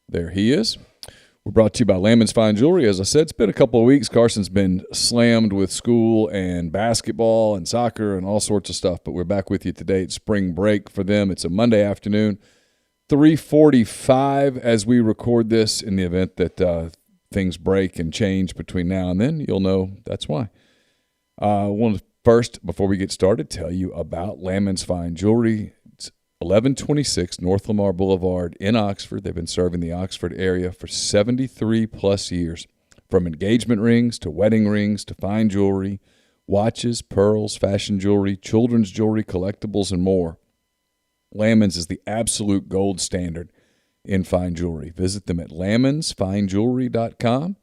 There he is. We're brought to you by Lammons Fine Jewelry. As I said, it's been a couple of weeks. Carson's been slammed with school and basketball and soccer and all sorts of stuff, but we're back with you today. It's spring break for them. It's a Monday afternoon, 3:45 as we record this. In the event that things break and change between now and then, you'll know that's why. I want to first, before we get started, tell you about Lammons Fine Jewelry. 1126 North Lamar Boulevard in Oxford. They've been serving the Oxford area for 73-plus years. From engagement rings to wedding rings to fine jewelry, watches, pearls, fashion jewelry, children's jewelry, collectibles, and more. Lammons is the absolute gold standard in fine jewelry. Visit them at lammonsfinejewelry.com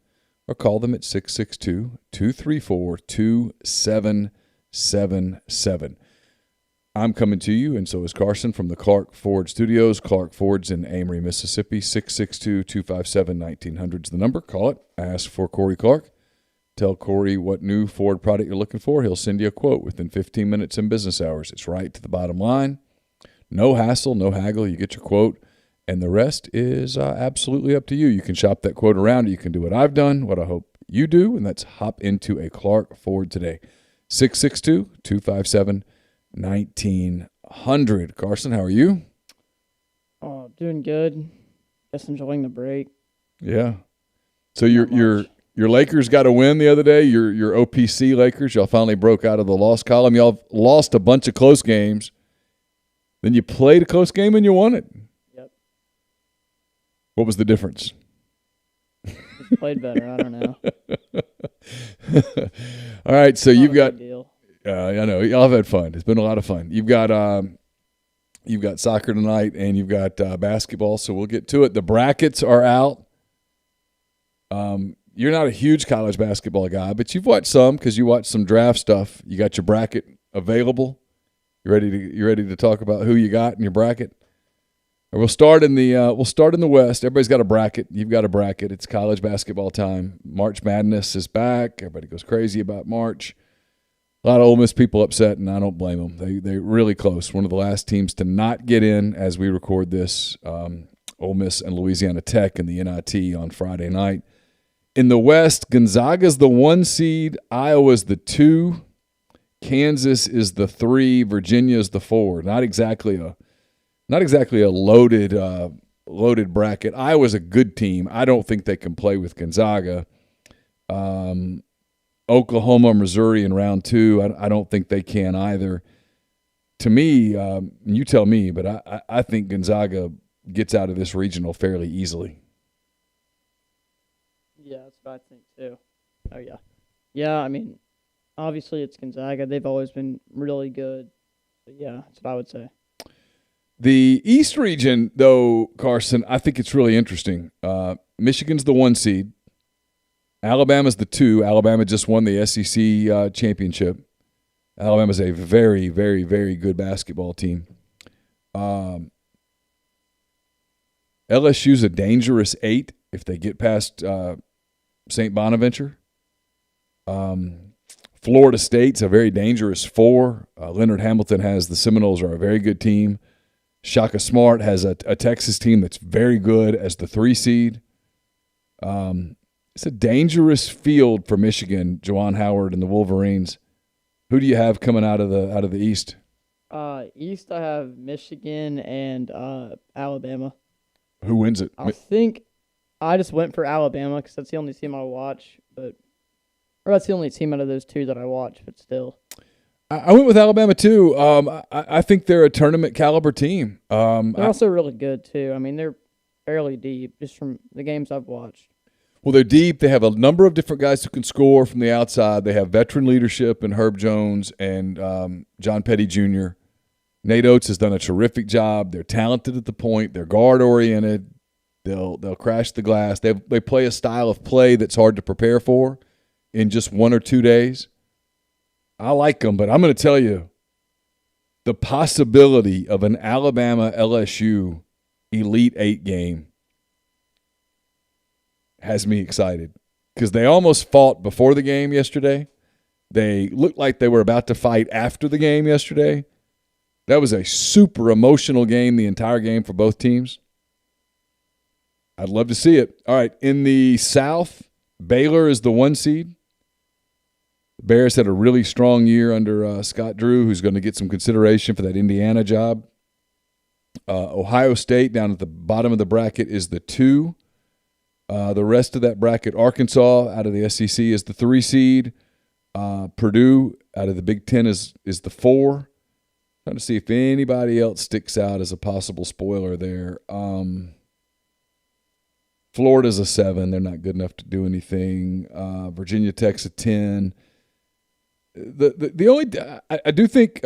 or call them at 662-234-2777. I'm coming to you, and so is Carson, from the Clark Ford Studios. Clark Ford's in Amory, Mississippi. 662-257-1900 is the number. Call it. Ask for Corey Clark. Tell Corey what new Ford product you're looking for. He'll send you a quote within 15 minutes in business hours. It's right to the bottom line. No hassle, no haggle. You get your quote, and the rest is absolutely up to you. You can shop that quote around. You can do what I've done, what I hope you do, and that's hop into a Clark Ford today. 662-257-1900. Carson, how are you? Oh, doing good. Just enjoying the break. Yeah. So your Lakers got a win the other day. Your OPC Lakers, y'all finally broke out of the loss column. Y'all lost a bunch of close games. Then you played a close game and you won it. Yep. What was the difference? Just played better. I don't know. All right, so you've got. Deal. I know y'all have had fun. It's been a lot of fun. You've got soccer tonight, and you've got basketball. So we'll get to it. The brackets are out. You're not a huge college basketball guy, but you've watched some because you watched some draft stuff. You got your bracket available. You ready to talk about who you got in your bracket? Or we'll start in the West. Everybody's got a bracket. You've got a bracket. It's college basketball time. March Madness is back. Everybody goes crazy about March. A lot of Ole Miss people upset, and I don't blame them. They're really close. One of the last teams to not get in as we record this, Ole Miss and Louisiana Tech in the NIT on Friday night. In the West, Gonzaga's the 1 seed, Iowa's the 2, Kansas is the 3, Virginia's the 4. Not exactly a loaded bracket. Iowa's a good team. I don't think they can play with Gonzaga. Oklahoma, Missouri in round 2, I don't think they can either. To me, you tell me, but I think Gonzaga gets out of this regional fairly easily. Yeah, that's what I think too. Oh, yeah. Yeah, I mean, obviously it's Gonzaga. They've always been really good. But yeah, that's what I would say. The East region, though, Carson, I think it's really interesting. Michigan's the 1 seed. Alabama's the 2. Alabama just won the SEC championship. Alabama's a very, very, very good basketball team. LSU's a dangerous 8 if they get past St. Bonaventure. Florida State's a very dangerous 4. Leonard Hamilton has the Seminoles are a very good team. Shaka Smart has a Texas team that's very good as the 3 seed. It's a dangerous field for Michigan, Juwan Howard and the Wolverines. Who do you have coming out of the East? East, I have Michigan and Alabama. Who wins it? I think I just went for Alabama because that's the only team I watch, or that's the only team out of those 2 that I watch. But still, I went with Alabama too. I think they're a tournament caliber team. They're also really good too. I mean, they're fairly deep just from the games I've watched. Well, they're deep. They have a number of different guys who can score from the outside. They have veteran leadership in Herb Jones and John Petty Jr. Nate Oates has done a terrific job. They're talented at the point. They're guard-oriented. They'll crash the glass. They play a style of play that's hard to prepare for in just 1 or 2 days. I like them, but I'm going to tell you, the possibility of an Alabama-LSU Elite 8 game has me excited because they almost fought before the game yesterday. They looked like they were about to fight after the game yesterday. That was a super emotional game, the entire game for both teams. I'd love to see it. All right, in the South, Baylor is the 1 seed. The Bears had a really strong year under Scott Drew, who's going to get some consideration for that Indiana job. Ohio State down at the bottom of the bracket is the 2. The rest of that bracket, Arkansas out of the SEC is the 3 seed. Purdue out of the Big Ten is the 4. Trying to see if anybody else sticks out as a possible spoiler there. Florida's a 7. They're not good enough to do anything. Virginia Tech's a 10. The only I do think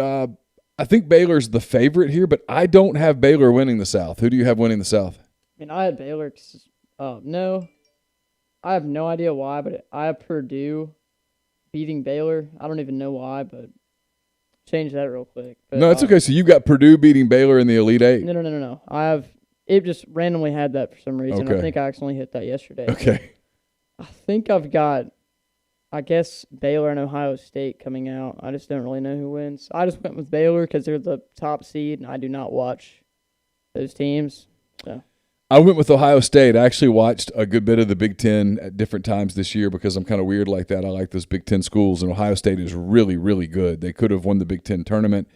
I think Baylor's the favorite here, but I don't have Baylor winning the South. Who do you have winning the South? I mean, I had Baylor. No, I have no idea why, but I have Purdue beating Baylor. I don't even know why, but change that real quick. But, No, it's okay. So you've got Purdue beating Baylor in the Elite Eight. No. I have it. Just randomly had that for some reason. Okay. I think I accidentally hit that yesterday. Okay. I think I've got, I guess, Baylor and Ohio State coming out. I just don't really know who wins. I just went with Baylor because they're the top seed, and I do not watch those teams. So. I went with Ohio State. I actually watched a good bit of the Big Ten at different times this year because I'm kind of weird like that. I like those Big Ten schools, and Ohio State is really, really good. They could have won the Big Ten tournament.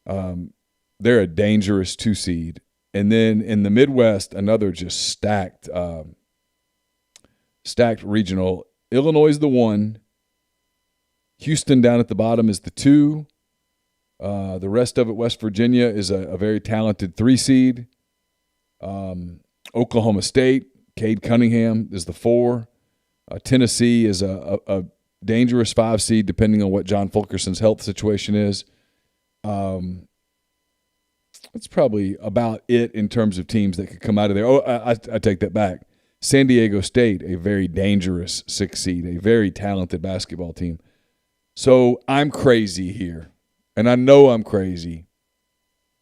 They're a dangerous 2 seed. And then in the Midwest, another just stacked regional. Illinois is the 1. Houston down at the bottom is the 2. The rest of it, West Virginia, is a very talented 3 seed. Oklahoma State, Cade Cunningham is the 4. Tennessee is a dangerous 5 seed depending on what John Fulkerson's health situation is. That's probably about it in terms of teams that could come out of there. Oh, I take that back. San Diego State, a very dangerous 6 seed, a very talented basketball team. So I'm crazy here, and I know I'm crazy.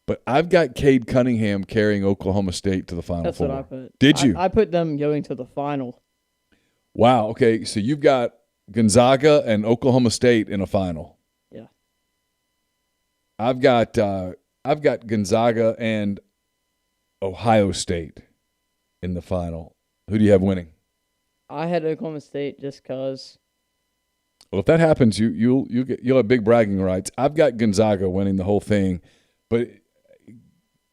But I've got Cade Cunningham carrying Oklahoma State to the Final Four. That's what I put. Did you? I put them going to the final. Wow. Okay. So you've got Gonzaga and Oklahoma State in a final. Yeah. I've got Gonzaga and Ohio State in the final. Who do you have winning? I had Oklahoma State just because. Well, if that happens, you'll have big bragging rights. I've got Gonzaga winning the whole thing, but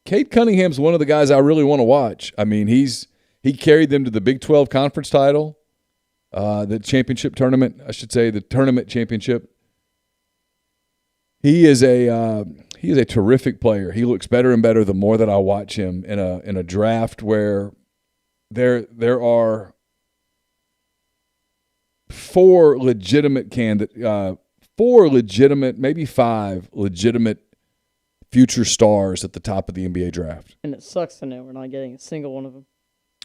Cade Cunningham's one of the guys I really want to watch. I mean, he carried them to the Big 12 conference title, the championship tournament, I should say, the tournament championship. He is a terrific player. He looks better and better the more that I watch him in a draft where there are 4 legitimate, maybe 5 legitimate future stars at the top of the NBA draft. And it sucks to know we're not getting a single one of them.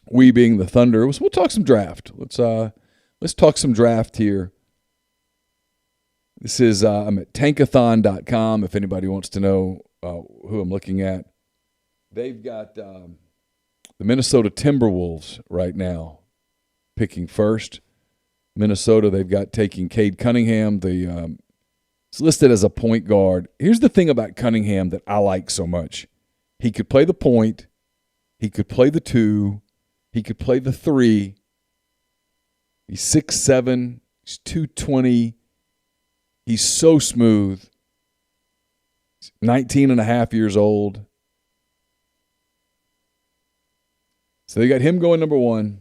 We being the Thunder. We'll talk some draft. Let's talk some draft here. This is I'm at tankathon.com if anybody wants to know who I'm looking at. They've got the Minnesota Timberwolves right now picking first. Minnesota, they've got taking Cade Cunningham, it's listed as a point guard. Here's the thing about Cunningham that I like so much. He could play the point. He could play the 2. He could play the 3. He's 6'7". He's 220. He's so smooth. He's 19 and a half years old. So they got him going number 1,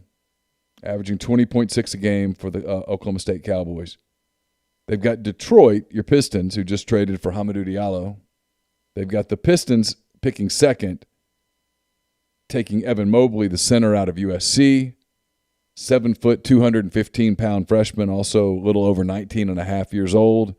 averaging 20.6 a game for the Oklahoma State Cowboys. They've got Detroit, your Pistons, who just traded for Hamidou Diallo. They've got the Pistons picking second, taking Evan Mobley, the center out of USC. 7 foot, 215-pound freshman, also a little over 19 and a half years old.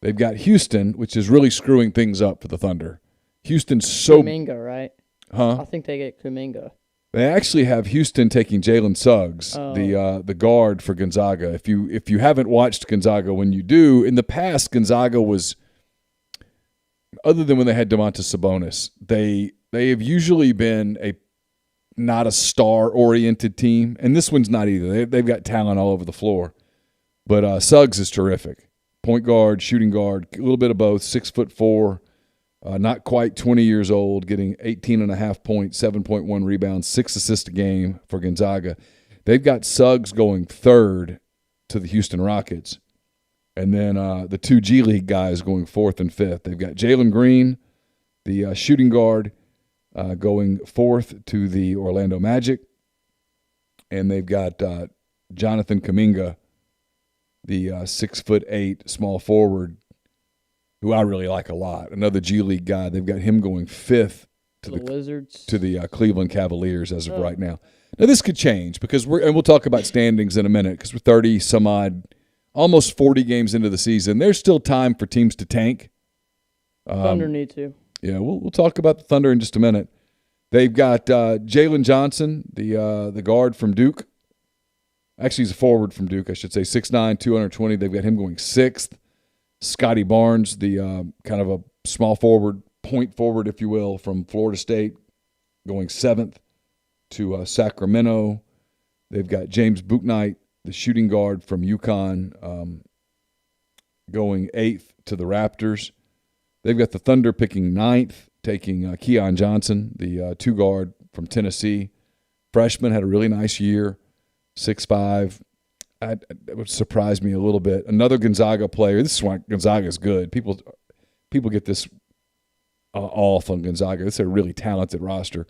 They've got Houston, which is really screwing things up for the Thunder. Houston's so... Kuminga, right? Huh? I think they get Kuminga. They actually have Houston taking Jalen Suggs, the guard for Gonzaga. If you haven't watched Gonzaga, when you do, in the past Gonzaga was, other than when they had Domantas Sabonis, they have usually been not a star-oriented team, and this one's not either. They've got talent all over the floor, but Suggs is terrific. Point guard, shooting guard, a little bit of both. 6'4", not quite 20 years old, getting 18.5 points, 7.1 rebounds, 6 assists a game for Gonzaga. They've got Suggs going third to the Houston Rockets. And then the 2 G League guys going fourth and fifth. They've got Jalen Green, the shooting guard, going fourth to the Orlando Magic. And they've got Jonathan Kuminga, the 6'8" small forward, who I really like a lot. Another G League guy. They've got him going fifth to the Wizards, to the Cleveland Cavaliers as of right now. Now this could change because we'll talk about standings in a minute because we're 30 some odd, almost 40 games into the season. There's still time for teams to tank. Thunder need to. Yeah, we'll talk about the Thunder in just a minute. They've got Jalen Johnson, the guard from Duke. Actually, he's a forward from Duke, I should say. 6'9", 220. They've got him going sixth. Scotty Barnes, the kind of a small forward, point forward, if you will, from Florida State, going seventh to Sacramento. They've got James Bouknight, the shooting guard from UConn, going eighth to the Raptors. They've got the Thunder picking ninth, taking Keon Johnson, the two guard from Tennessee. Freshman, had a really nice year, 6'5". That would surprise me a little bit. Another Gonzaga player. This is why Gonzaga's good. People get this off on Gonzaga. This is a really talented roster.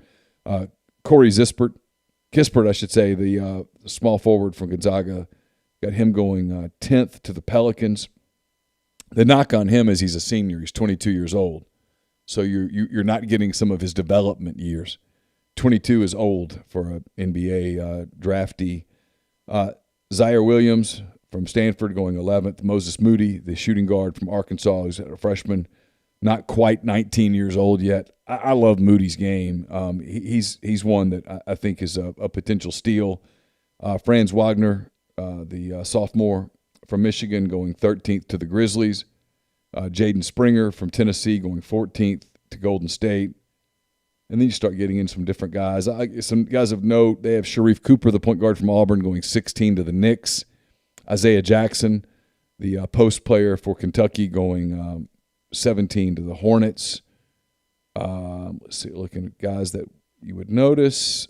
Corey Kispert, I should say, the small forward from Gonzaga, got him going 10th to the Pelicans. The knock on him is he's a senior. He's 22 years old. So you're not getting some of his development years. 22 is old for an NBA draftee. Zaire Williams from Stanford going 11th. Moses Moody, the shooting guard from Arkansas, who's a freshman, not quite 19 years old yet. I love Moody's game. He's one that I think is a potential steal. Franz Wagner, the sophomore from Michigan, going 13th to the Grizzlies. Jaden Springer from Tennessee going 14th to Golden State. And then you start getting in some different guys. Some guys of note, they have Sharif Cooper, the point guard from Auburn, going 16 to the Knicks. Isaiah Jackson, the post player for Kentucky, going 17 to the Hornets. Let's see, looking at guys that you would notice.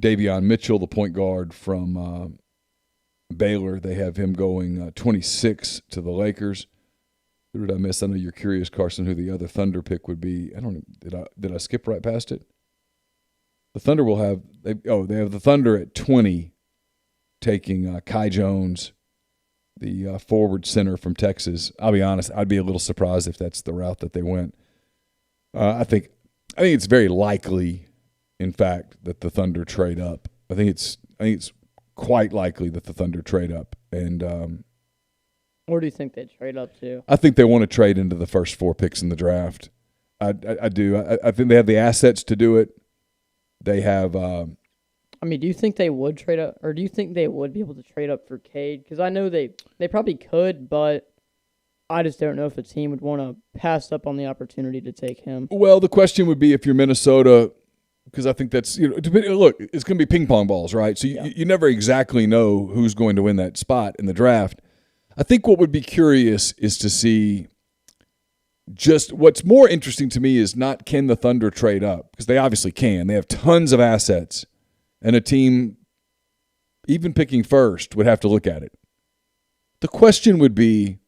Davion Mitchell, the point guard from Baylor, they have him going 26 to the Lakers. Who did I miss? I know you're curious, Carson, who the other Thunder pick would be. Did I skip right past it? The Thunder will have they have the Thunder at 20, taking Kai Jones, the forward center from Texas. I'll be honest, I'd be a little surprised if that's the route that they went. I think it's very likely, in fact, that the Thunder trade up. I think it's quite likely that the Thunder trade up. And where do you think they trade up to? I think they want to trade into the first 4 picks in the draft. I do. I think they have the assets to do it. They have. Do you think they would trade up, or do you think they would be able to trade up for Cade? Because I know they probably could, but I just don't know if a team would want to pass up on the opportunity to take him. Well, the question would be if you're Minnesota, because I think that's look, it's going to be ping pong balls, right? So you never exactly know who's going to win that spot in the draft. I think what would be curious is to see just what's more interesting to me is not can the Thunder trade up, because they obviously can. They have tons of assets, and a team even picking first would have to look at it. The question would be,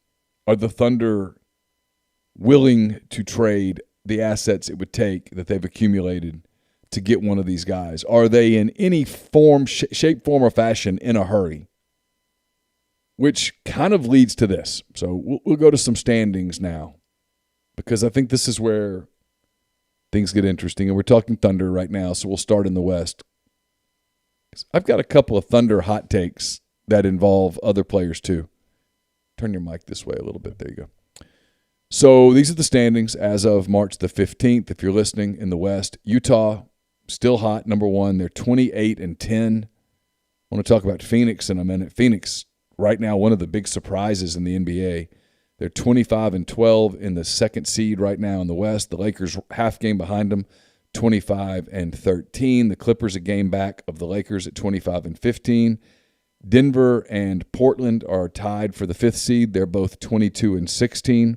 are the Thunder willing to trade the assets it would take that they've accumulated to get one of these guys? Are they in any form, shape, form, or fashion in a hurry? Which kind of leads to this. So we'll go to some standings now, because I think this is where things get interesting. And we're talking Thunder right now, so we'll start in the West. I've got a couple of Thunder hot takes that involve other players too. Turn your mic this way a little bit. There you go. So these are the standings as of March the 15th, if you're listening, in the West. Utah, still hot, number 1. They're 28-10. I want to talk about Phoenix in a minute. Phoenix, right now, one of the big surprises in the NBA. They're 25-12 in the second seed right now in the West. The Lakers half game behind them, 25-13. The Clippers a game back of the Lakers at 25-15. Denver and Portland are tied for the 5th seed. They're both 22-16.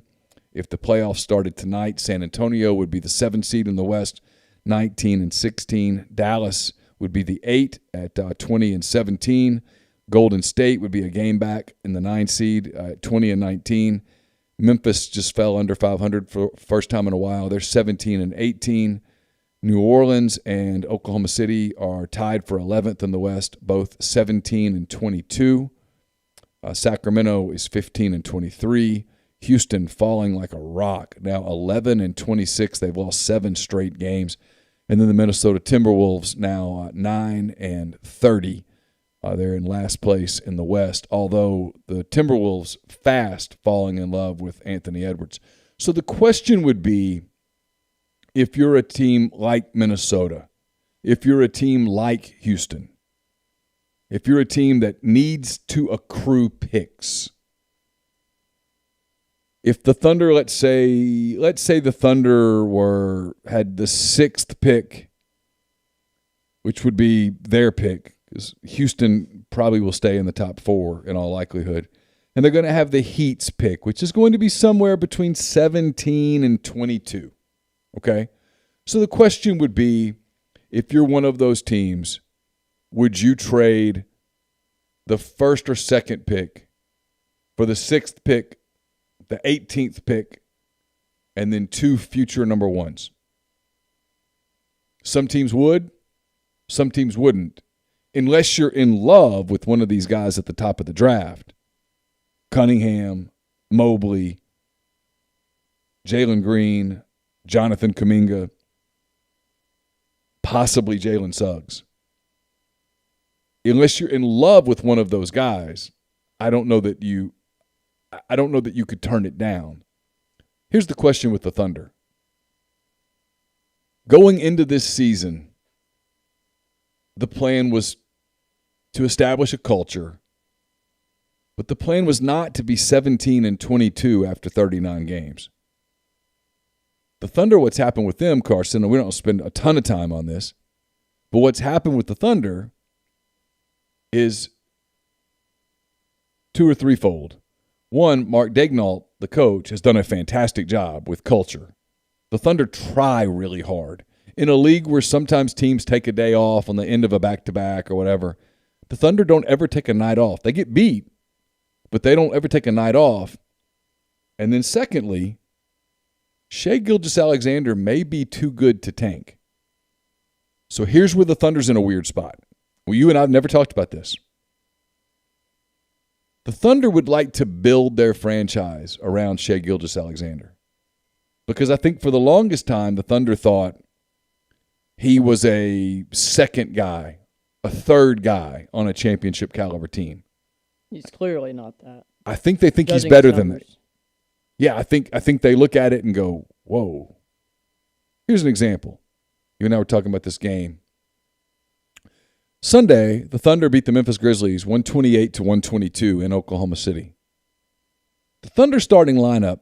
If the playoffs started tonight, San Antonio would be the 7th seed in the West, 19-16. Dallas would be the 8 at 20-17. Golden State would be a game back in the 9 seed at 20-19. Memphis just fell under 500 for first time in a while. They're 17-18. New Orleans and Oklahoma City are tied for 11th in the West, both 17-22. Sacramento is 15-23. Houston falling like a rock, now 11-26. They've lost 7 straight games. And then the Minnesota Timberwolves now 9-30. They're in last place in the West, although the Timberwolves fast falling in love with Anthony Edwards. So the question would be, if you're a team like Minnesota, if you're a team like Houston, if you're a team that needs to accrue picks, if the Thunder, let's say the Thunder had the 6th pick, which would be their pick, because Houston probably will stay in the top 4 in all likelihood, and they're going to have the Heat's pick, which is going to be somewhere between 17 and 22. Okay? So the question would be, if you're one of those teams, would you trade the 1st or 2nd pick for the 6th pick, the 18th pick, and then 2 future number 1s? Some teams would, some teams wouldn't, unless you're in love with one of these guys at the top of the draft. Cunningham, Mobley, Jalen Green, Jonathan Kuminga, possibly Jalen Suggs. Unless you're in love with one of those guys, I don't know that you could turn it down. Here's the question with the Thunder. Going into this season, the plan was to establish a culture, but the plan was not to be 17-22 after 39 games. The Thunder, what's happened with them, Carson, and we don't spend a ton of time on this, but what's happened with the Thunder is 2 or 3-fold. One, Mark Daigneault, the coach, has done a fantastic job with culture. The Thunder try really hard. In a league where sometimes teams take a day off on the end of a back-to-back or whatever, the Thunder don't ever take a night off. They get beat, but they don't ever take a night off. And then secondly, Shai Gilgeous-Alexander may be too good to tank. So here's where the Thunder's in a weird spot. Well, you and I have never talked about this. The Thunder would like to build their franchise around Shai Gilgeous-Alexander, because I think for the longest time the Thunder thought he was a second guy, a third guy on a championship caliber team. He's clearly not that. I think they think he's better than that. Yeah, I think they look at it and go, whoa. Here's an example. You and I were talking about this game. Sunday, the Thunder beat the Memphis Grizzlies 128-122 in Oklahoma City. The Thunder starting lineup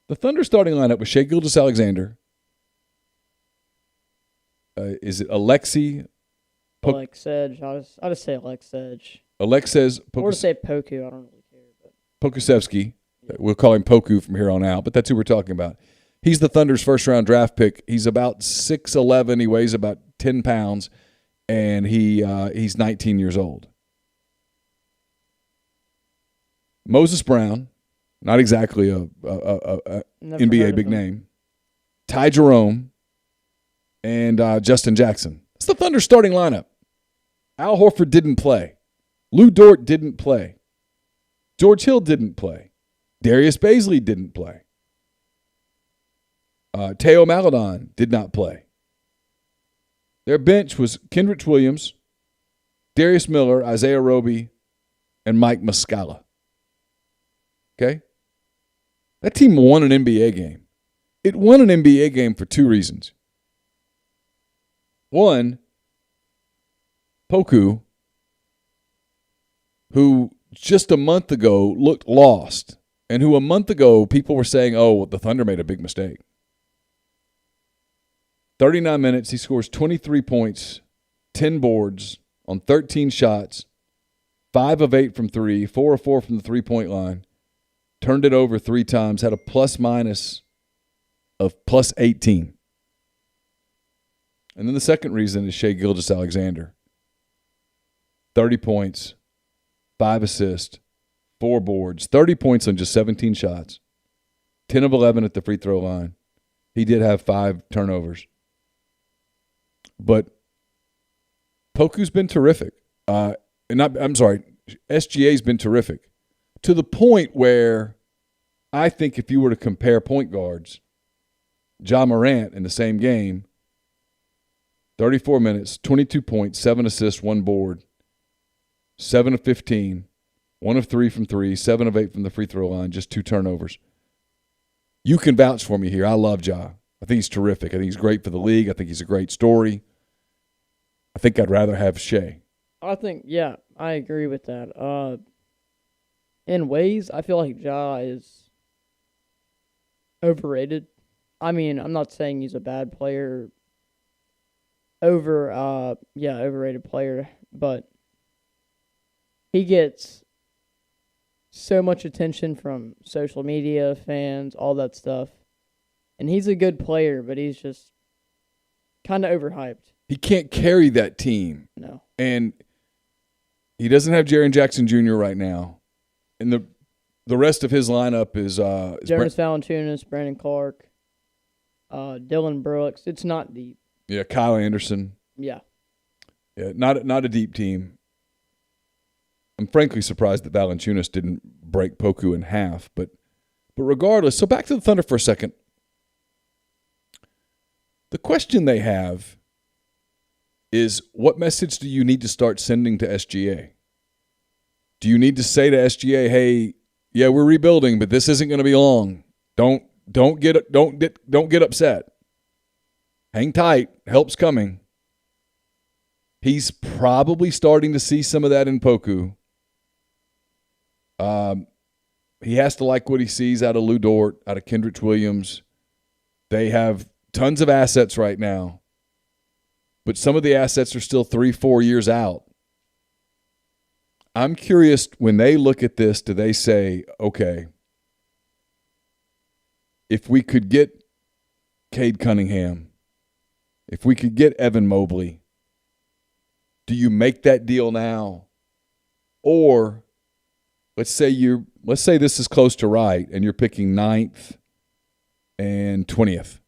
was Shai Gilgeous-Alexander. Is it Alexei? Alexej. I'll just say Alexej. Alexej. Or to say Poku. I don't really care. But. Pokusevsky. Yeah. We'll call him Poku from here on out, but that's who we're talking about. He's the Thunder's first-round draft pick. He's about 6'11". He weighs about 10 pounds, and he's 19 years old. Moses Brown, not exactly a NBA big name. Ty Jerome, and Justin Jackson. It's the Thunder starting lineup. Al Horford didn't play. Lou Dort didn't play. George Hill didn't play. Darius Bazley didn't play. Teo Maledon did not play. Their bench was Kendrick Williams, Darius Miller, Isaiah Roby, and Mike Muscala. Okay? That team won an NBA game. It won an NBA game for 2 reasons. One, Poku, who just a month ago looked lost, and who a month ago people were saying, oh, the Thunder made a big mistake. 39 minutes, he scores 23 points, 10 boards on 13 shots, 5 of 8 from 3, 4 of 4 from the three-point line. turned it over 3 times, had a plus-minus of plus 18. And then the second reason is Shai Gilgeous-Alexander. 30 points, 5 assists, 4 boards, 30 points on just 17 shots, 10 of 11 at the free throw line. He did have 5 turnovers. But Poku's been terrific. SGA's been terrific. To the point where I think if you were to compare point guards, Ja Morant in the same game, 34 minutes, 22 points, 7 assists, 1 board, 7 of 15, 1 of 3 from 3, 7 of 8 from the free throw line, just 2 turnovers. You can vouch for me here. I love Ja. I think he's terrific. I think he's great for the league. I think he's a great story. I think I'd rather have Shai. I think, yeah, I agree with that. In ways, I feel like Ja is overrated. I mean, I'm not saying he's a bad player. Overrated player, but he gets so much attention from social media, fans, all that stuff. And he's a good player, but he's just kind of overhyped. He can't carry that team. No. And he doesn't have Jaren Jackson Jr. right now. And the rest of his lineup is Jonas Valanciunas, Brandon Clark, Dylan Brooks. It's not deep. Yeah, Kyle Anderson. Yeah. Yeah, not a deep team. I'm frankly surprised that Valanciunas didn't break Poku in half, but regardless, so back to the Thunder for a second. The question they have is, what message do you need to start sending to SGA? Do you need to say to SGA, hey, yeah, we're rebuilding, but this isn't going to be long. Don't get upset. Hang tight. Help's coming. He's probably starting to see some of that in Poku. He has to like what he sees out of Lou Dort, out of Kendrick Williams. They have tons of assets right now, but some of the assets are still 3-4 years out. I'm curious, when they look at this, do they say, okay, if we could get Cade Cunningham, if we could get Evan Mobley, do you make that deal now? Or let's say this is close to right and you're picking 9th and 20th.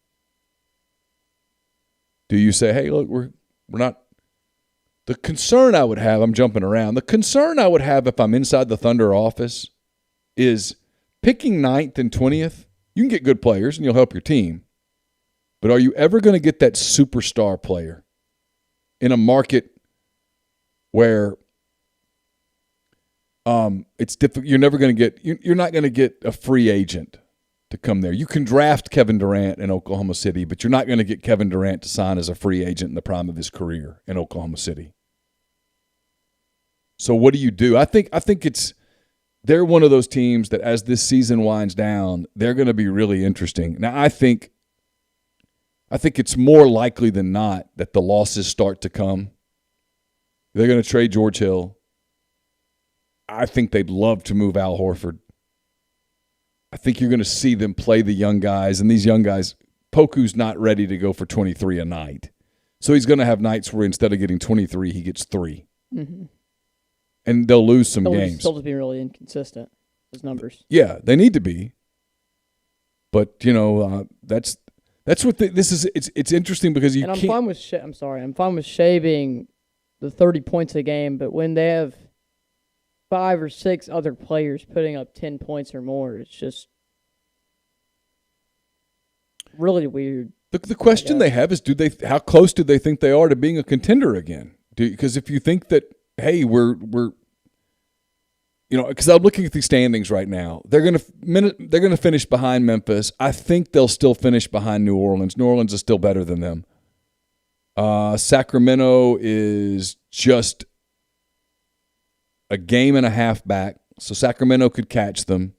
Do you say, hey, look, we're not – the concern I would have – I'm jumping around. The concern I would have if I'm inside the Thunder office is picking 9th and 20th. You can get good players and you'll help your team. But are you ever going to get that superstar player in a market where it's difficult? You're never going to get – you're not going to get a free agent to come there. You can draft Kevin Durant in Oklahoma City, but you're not going to get Kevin Durant to sign as a free agent in the prime of his career in Oklahoma City. So what do you do? I think they're one of those teams that as this season winds down, they're going to be really interesting. Now, I think it's more likely than not that the losses start to come. They're going to trade George Hill. I think they'd love to move Al Horford. I think you're going to see them play the young guys, and these young guys, Poku's not ready to go for 23 a night. So he's going to have nights where instead of getting 23, he gets 3. Mm-hmm. And they'll lose some games. They'll just be really inconsistent, his numbers. Yeah, they need to be. But, that's what this is. It's interesting because you can't. I'm fine with Shai being the 30 points a game, but when they have 5 or 6 other players putting up 10 points or more, it's just really weird. The question they have is, how close do they think they are to being a contender again? Because if you think that, hey, we're because I'm looking at the standings right now. They're gonna finish behind Memphis. I think they'll still finish behind New Orleans. New Orleans is still better than them. Sacramento is just a game and a half back, so Sacramento could catch them.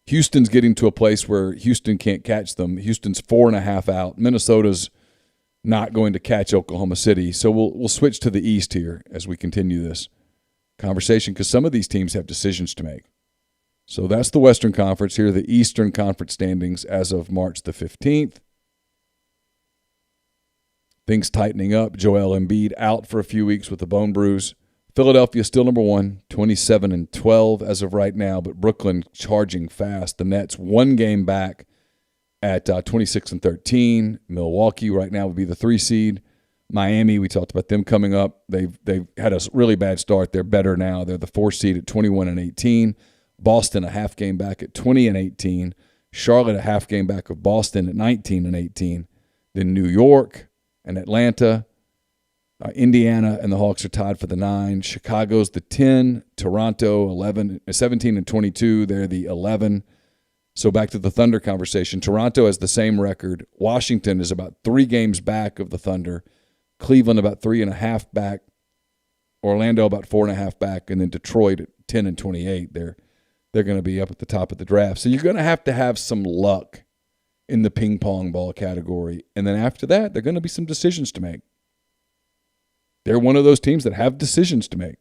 Houston's getting to a place where Houston can't catch them. Houston's 4.5 out. Minnesota's not going to catch Oklahoma City. So we'll switch to the East here as we continue this conversation, because some of these teams have decisions to make. So that's the Western Conference. Here are the Eastern Conference standings as of March the 15th. Things tightening up. Joel Embiid out for a few weeks with a bone bruise. Philadelphia still number 1, 27-12 as of right now, but Brooklyn charging fast. The Nets 1 game back at 26-13. Milwaukee right now would be the 3 seed. Miami, we talked about them coming up. They've had a really bad start. They're better now. They're the 4 seed at 21-18. Boston a half game back at 20-18. Charlotte a half game back of Boston at 19-18. Then New York and Atlanta, Indiana and the Hawks are tied for the 9. Chicago's the 10. Toronto 17-22. They're the 11. So back to the Thunder conversation. Toronto has the same record. Washington is about 3 games back of the Thunder. Cleveland about 3.5 back. Orlando about 4.5 back, and then Detroit at 10-28. They're going to be up at the top of the draft. So you're going to have some luck in the ping pong ball category, and then after that, there are going to be some decisions to make. They're one of those teams that have decisions to make.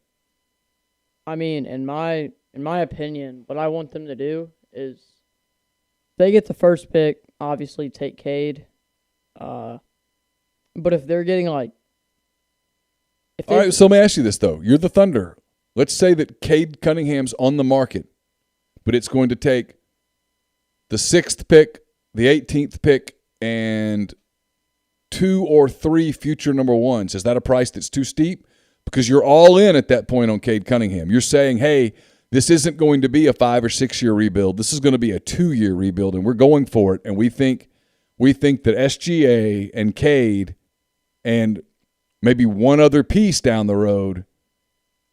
I mean, in my opinion, what I want them to do is they get the first pick, obviously take Cade. But if they're getting all right, so let me ask you this, though. You're the Thunder. Let's say that Cade Cunningham's on the market, but it's going to take the 6th pick, the 18th pick, and 2 or 3 future number 1s. Is that a price that's too steep? Because you're all in at that point on Cade Cunningham. You're saying, hey, this isn't going to be a 5 or 6 year rebuild. This is going to be a 2-year rebuild, and we're going for it. And we think that SGA and Cade and maybe one other piece down the road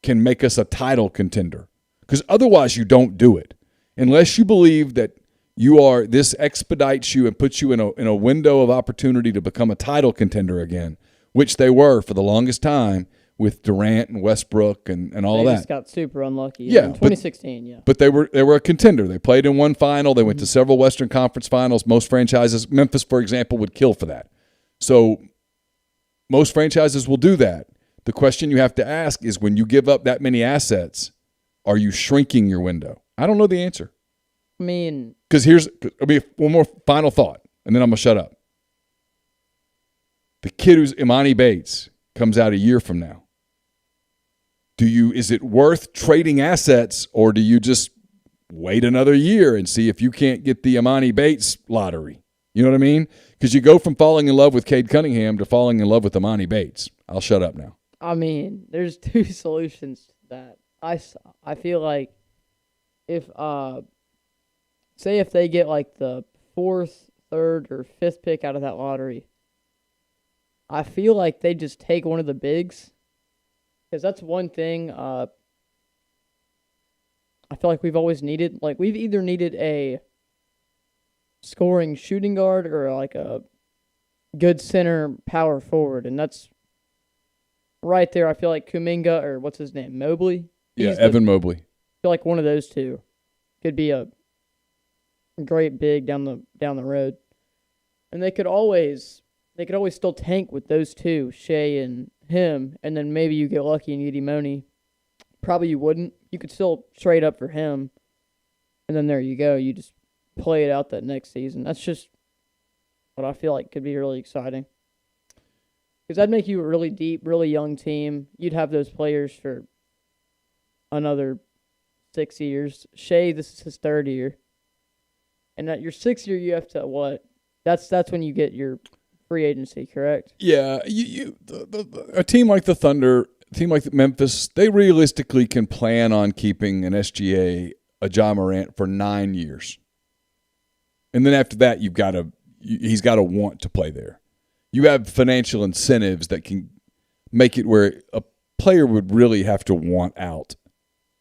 can make us a title contender. Because otherwise you don't do it. Unless you believe that this expedites you and puts you in a window of opportunity to become a title contender again, which they were for the longest time with Durant and Westbrook and all that. They just got super unlucky in 2016, But they were a contender. They played in one final. They went to several Western Conference finals. Most franchises, Memphis, for example, would kill for that. So most franchises will do that. The question you have to ask is, when you give up that many assets, are you shrinking your window? I don't know the answer. I mean, because one more final thought, and then I'm going to shut up. The kid who's Imani Bates comes out a year from now. Is it worth trading assets, or do you just wait another year and see if you can't get the Imani Bates lottery? You know what I mean? Because you go from falling in love with Cade Cunningham to falling in love with Imani Bates. I'll shut up now. I mean, there's 2 solutions to that. I feel like if say if they get the 4th, 3rd, or 5th pick out of that lottery, I feel like they just take one of the bigs, because that's one thing I feel like we've always needed. We've either needed a scoring shooting guard or a good center power forward, and that's right there. I feel like Kuminga, or what's his name, Mobley? Evan Mobley. I feel like one of those 2 could be a great big down the road, and they could always still tank with those 2, Shea and him, and then maybe you get lucky and you get Imoni. Probably you wouldn't. You could still trade up for him, and then there you go. You just play it out that next season. That's just what I feel like could be really exciting, because that'd make you a really deep, really young team. You'd have those players for another 6 years. Shea, this is his 3rd year. And at your 6th year, you have to what? That's when you get your free agency, correct? Yeah, a team like the Thunder, a team like Memphis, they realistically can plan on keeping an SGA, a Ja Morant for 9 years, and then after that, he's got to want to play there. You have financial incentives that can make it where a player would really have to want out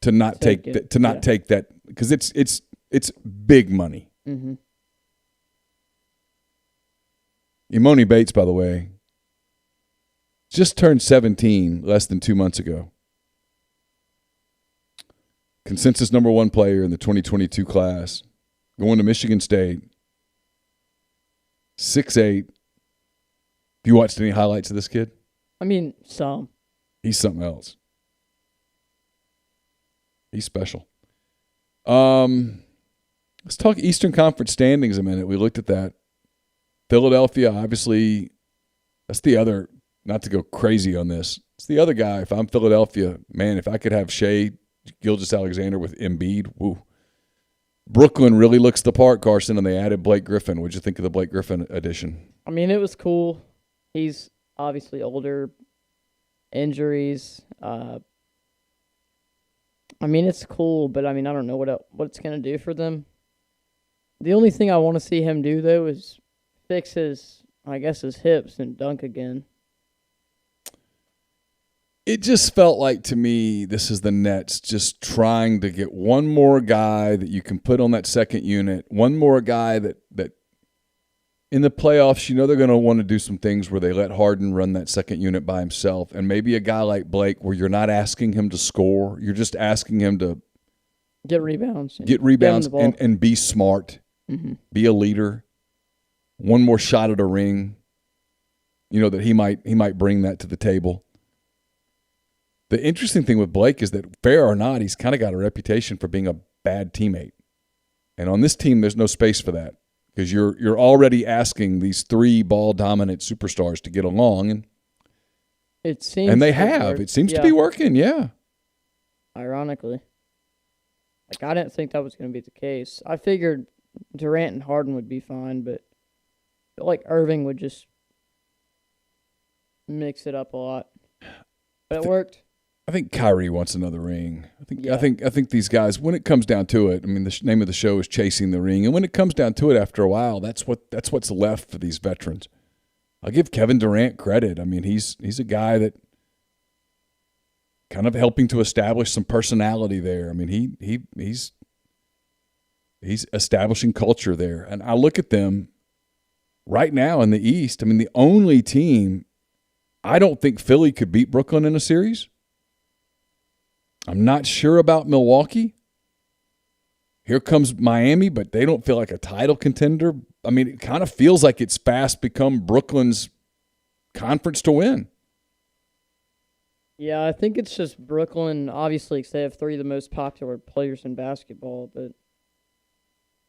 to not take that, because it's big money. Mm-hmm. Imoni Bates, by the way, just turned 17 less than 2 months ago. Consensus number 1 player in the 2022 class, going to Michigan State, 6'8". Have you watched any highlights of this kid? I mean, some. He's something else. He's special. Let's talk Eastern Conference standings a minute. We looked at that. Philadelphia, obviously, that's the other, not to go crazy on this, it's the other guy. If I'm Philadelphia, man, if I could have Shea Gilgeous-Alexander with Embiid, woo. Brooklyn really looks the part, Carson, and they added Blake Griffin. What'd you think of the Blake Griffin addition? I mean, it was cool. He's obviously older, injuries. I mean, it's cool, but I mean, I don't know what it's going to do for them. The only thing I want to see him do, though, is fix his hips and dunk again. It just felt like to me this is the Nets just trying to get one more guy that you can put on that second unit, one more guy that in the playoffs, they're going to want to do some things where they let Harden run that second unit by himself, and maybe a guy like Blake where you're not asking him to score, you're just asking him to get rebounds and be smart, be a leader, one more shot at a ring, that he might bring that to the table. The interesting thing with Blake is that, fair or not, he's kind of got a reputation for being a bad teammate. And on this team, there's no space for that because you're already asking these three ball-dominant superstars to get along. And it seems and they have. It seems to be working, yeah. Ironically. I didn't think that was going to be the case. I figured Durant and Harden would be fine, but I feel like Irving would just mix it up a lot. But it worked. I think Kyrie wants another ring. I think these guys, when it comes down to it, I mean, the name of the show is Chasing the Ring, and when it comes down to it, after a while, that's what's left for these veterans. I'll give Kevin Durant credit. I mean, he's a guy that kind of helping to establish some personality there. I mean, he's establishing culture there, and I look at them right now in the East. I mean, the only team. I don't think Philly could beat Brooklyn in a series. I'm not sure about Milwaukee. Here comes Miami, but they don't feel like a title contender. I mean, it kind of feels like it's fast become Brooklyn's conference to win. Yeah, I think it's just Brooklyn, obviously, because they have three of the most popular players in basketball. But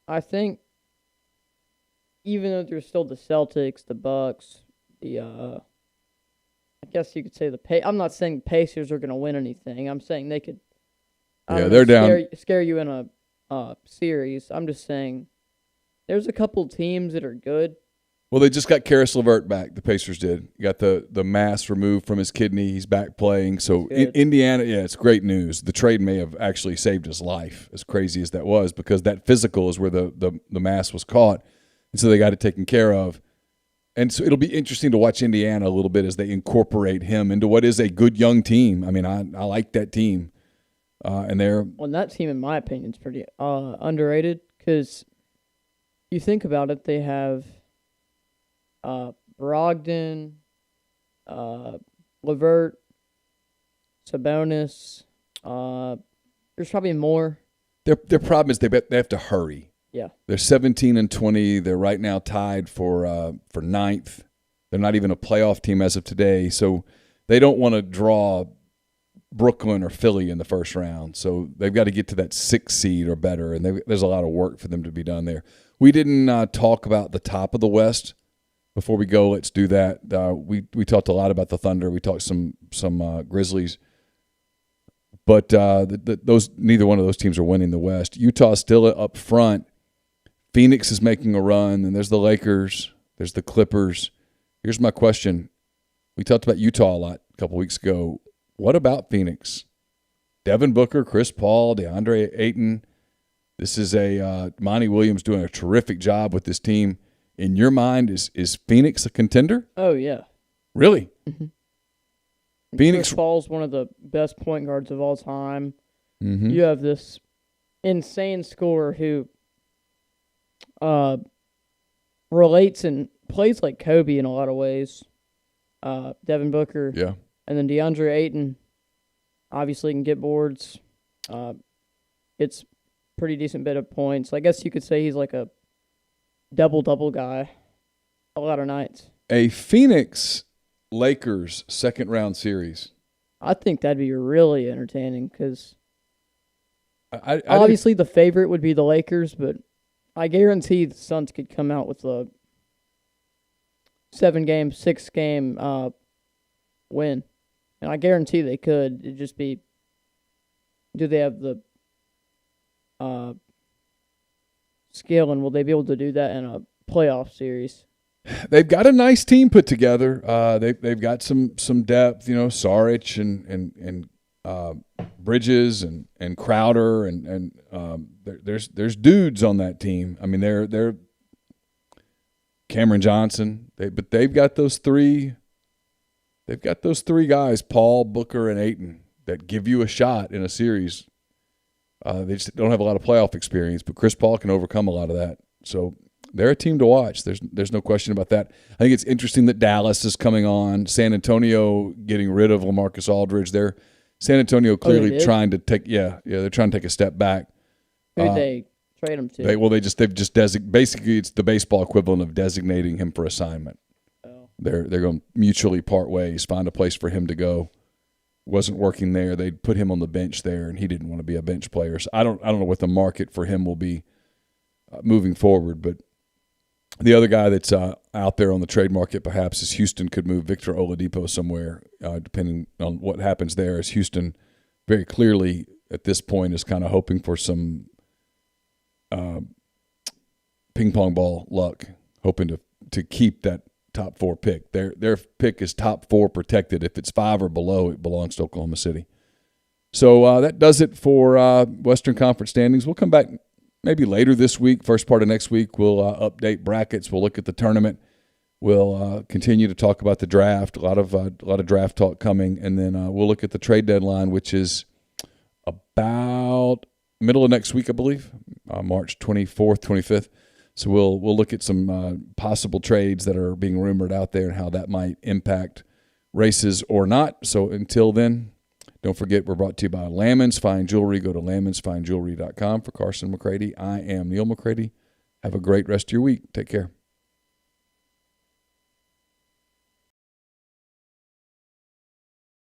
I think even though there's still the Celtics, the Bucks, I guess you could say I'm not saying the Pacers are going to win anything. I'm saying they could. They're down. Scare you in a series. I'm just saying, there's a couple teams that are good. Well, they just got Karis LeVert back. The Pacers did. Got the mass removed from his kidney. He's back playing. So Indiana, it's great news. The trade may have actually saved his life, as crazy as that was, because that physical is where the mass was caught, and so they got it taken care of. And so it'll be interesting to watch Indiana a little bit as they incorporate him into what is a good young team. I mean, I like that team. And that team, in my opinion, is pretty underrated because you think about it, they have Brogdon, LeVert, Sabonis. There's probably more. Their problem is they have to hurry. Yeah, they're 17-20. They're right now tied for ninth. They're not even a playoff team as of today, so they don't want to draw Brooklyn or Philly in the first round. So they've got to get to that 6th seed or better, and there's a lot of work for them to be done there. We didn't talk about the top of the West. Before we go, let's do that. We talked a lot about the Thunder. We talked some Grizzlies. But neither one of those teams are winning the West. Utah's still up front. Phoenix is making a run, and there's the Lakers. There's the Clippers. Here's my question. We talked about Utah a lot a couple weeks ago. What about Phoenix? Devin Booker, Chris Paul, DeAndre Ayton. This is Monty Williams doing a terrific job with this team. In your mind, is Phoenix a contender? Oh, yeah. Really? Mm-hmm. Phoenix Chris Paul's one of the best point guards of all time. Mm-hmm. You have this insane scorer who relates and plays like Kobe in a lot of ways. Devin Booker. Yeah. And then DeAndre Ayton obviously can get boards. It's pretty decent bit of points. I guess you could say he's like a double-double guy a lot of nights. A Phoenix Lakers second-round series. I think that'd be really entertaining because Obviously, the favorite would be the Lakers, but I guarantee the Suns could come out with a 7-game, 6-game win. And I guarantee they could. It'd just be, do they have the skill, and will they be able to do that in a playoff series? They've got a nice team put together. They've got some depth, Saric and Bridges and Crowder and there's dudes on that team. I mean, they're Cameron Johnson. But they've got those three. They've got those three guys, Paul, Booker, and Ayton, that give you a shot in a series. They just don't have a lot of playoff experience, but Chris Paul can overcome a lot of that. So they're a team to watch. There's no question about that. I think it's interesting that Dallas is coming on. San Antonio getting rid of LaMarcus Aldridge. San Antonio clearly trying to take they're trying to take a step back. Who did they trade him to? They've just basically it's the baseball equivalent of designating him for assignment. Oh. They're going to mutually part ways, find a place for him to go. Wasn't working there. They put him on the bench there, and he didn't want to be a bench player. So I don't know what the market for him will be moving forward. But the other guy that's out there on the trade market perhaps is Houston could move Victor Oladipo somewhere, depending on what happens there. As Houston very clearly at this point is kind of hoping for some ping pong ball luck, hoping to keep that top 4 pick. Their pick is top 4 protected. If it's 5 or below, it belongs to Oklahoma City. So that does it for Western Conference standings. We'll come back maybe later this week, first part of next week. We'll update brackets. We'll look at the tournament. We'll continue to talk about the draft. A lot of draft talk coming, and then we'll look at the trade deadline, which is about middle of next week, I believe, March 24th, 25th. So we'll look at some possible trades that are being rumored out there and how that might impact races or not. So until then, don't forget we're brought to you by Lammons Fine Jewelry. Go to lammonsfinejewelry.com. For Carson McCready, I am Neal McCready. Have a great rest of your week. Take care.